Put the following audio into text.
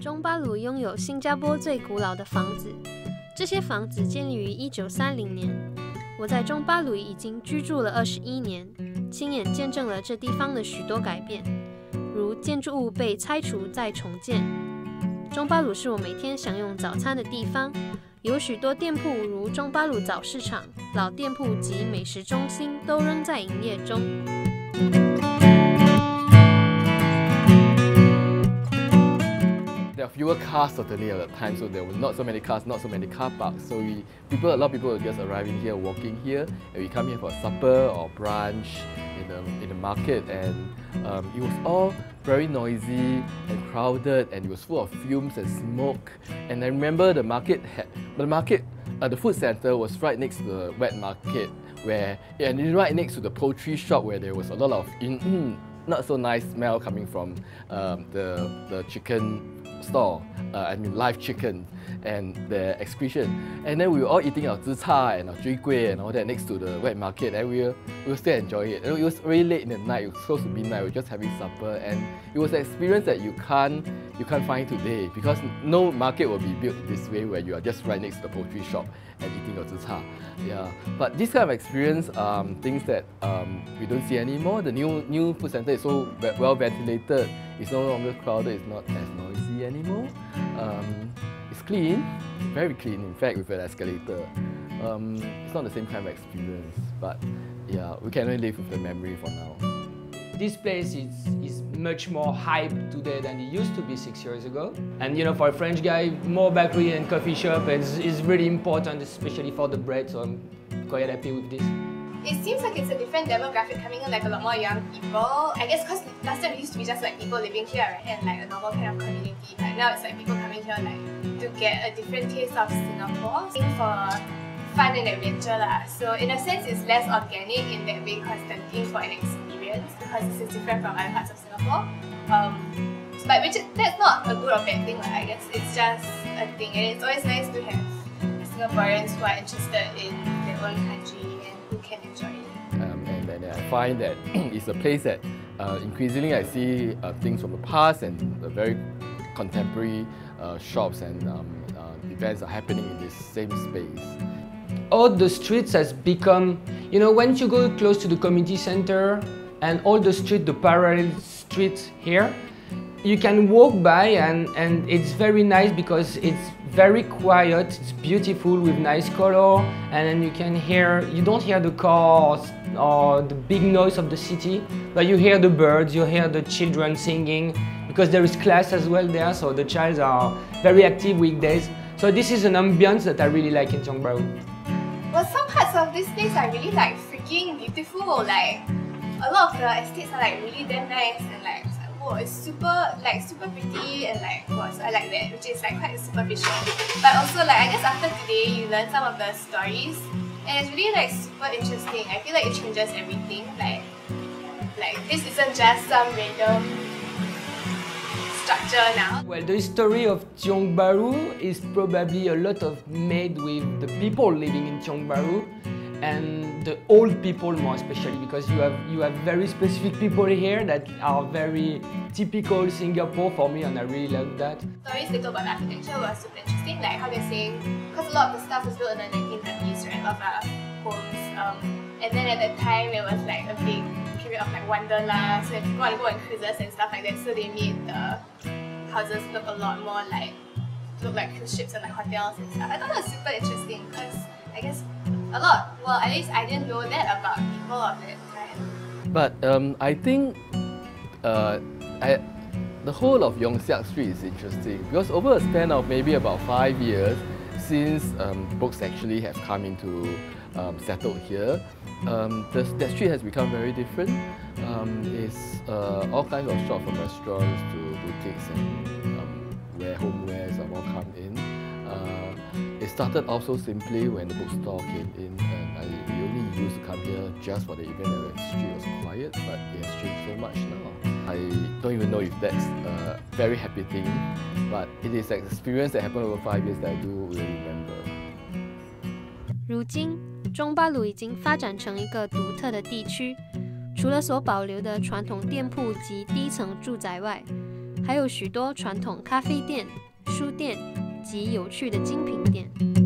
中巴鲁拥有新加坡最古老的房子，这些房子建立于1930年。我在中巴鲁已经居住了21年，亲眼见证了这地方的许多改变，如建筑物被拆除再重建。中巴鲁是我每天享用早餐的地方，有许多店铺如中巴鲁早市场、老店铺及美食中心都仍在营业中。There are fewer cars certainly at the time, so there were not so many cars, not so many car parks. So a lot of people were just arriving here, walking here, and we come here for supper or brunch in the market, and it was all very noisy and crowded, and it was full of fumes and smoke. And I remember the food center was right next to the wet market, and right next to the poultry shop where there was a lot of not so nice smell coming from the chicken store, live chicken and the excretion. And then we were all eating our zi cha and our chui kueh and all that next to the wet market, and we were still enjoying it. And it was very late in the night, it was close to midnight, we were just having supper, and it was an experience that you can't find today, because no market will be built this way where you are just right next to the poultry shop and eating your zi cha. Yeah, but this kind of experience, things that we don't see anymore. The new food center is so well ventilated, it's no longer crowded, it's not as noisy anymore. It's clean, very clean, in fact, with an escalator. It's not the same kind of experience, but yeah, we can only live with the memory for now. This place is much more hype today than it used to be 6 years ago. And you know, for a French guy, more bakery and coffee shop is really important, especially for the bread, so I'm quite happy with this. It seems like it's a different demographic coming in, like a lot more young people. I guess because last time it used to be just like people living here, right, and like a normal kind of community. But now it's like people coming here like to get a different taste of Singapore, for fun and adventure lah. So in a sense, it's less organic in that way because they're looking for an experience, because this is different from other parts of Singapore. But that's not a good or bad thing, I guess it's just a thing, and it's always nice to have Singaporeans who are interested in their own country and who can enjoy it. And then I find that it's a place that increasingly I see things from the past and the very contemporary shops and events are happening in this same space. All the streets has become, you know, once you go close to the community center and all the streets, the parallel streets here, you can walk by and it's very nice because it's very quiet, it's beautiful with nice color, and then you don't hear the cars or the big noise of the city, but you hear the birds, you hear the children singing, because there is class as well there, so the children are very active weekdays. So this is an ambience that I really like in Tiong Bahru. Well, some parts of this place are really like freaking beautiful. Like a lot of the estates are like really damn nice, and like whoa, it's super pretty, and like wow, so I like that, which is like quite superficial. But also like I guess after today you learn some of the stories, and it's really like super interesting. I feel like it changes everything. Like this isn't just some random structure now. Well, the history of Tiong Bahru is probably a lot of made with the people living in Tiong Bahru, and the old people more especially, because you have very specific people here that are very typical Singapore for me, and I really love that. Stories they told about architecture was super interesting, like how they're saying, because a lot of the stuff was built in the 1930s, right, a lot of our homes, and then at that time it was like a big period of like wanderlust, so people want to go on cruises and stuff like that, so they made the houses look a lot more like cruise ships and like hotels and stuff. I thought that was super interesting because I guess well, at least I didn't know that about people of that time. But I think the whole of Yong Siak Street is interesting, because over a span of maybe about 5 years since books actually have come into settled here, that street has become very different. It's all kinds of shops, from restaurants to boutiques and where homewares have all come in. It started off so simply when the bookstore came in, and we only used to come here just for the event, and the street was quiet, but it has changed so much now. I don't even know if that's a very happy thing, but it is an experience that happened over 5 years that I do really remember. 如今，中巴鲁已经发展成一个独特的地区，除了所保留的传统店铺及低层住宅外，还有许多传统咖啡店、书店及有趣的精品店。